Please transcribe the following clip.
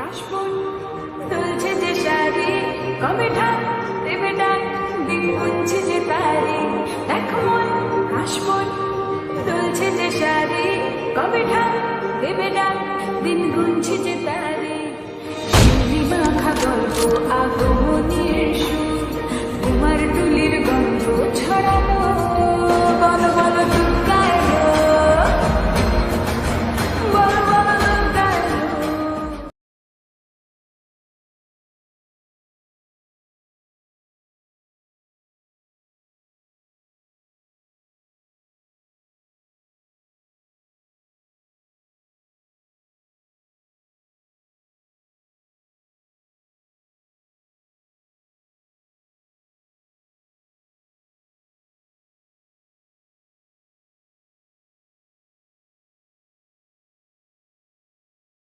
কাশবন তুলছে যে শাড়ি, কবে ঢাক দেবে ডাক, দিন গুনছে যে তারি। দেখ মন কাশবন তুলছে যে শাড়ি, কবে ঢাক দেবে ডাক, দিন গুনছে যে তারি। মাখা গল্প আগমনের সুর, তোমার তুলির গন্ধ ছড়ানো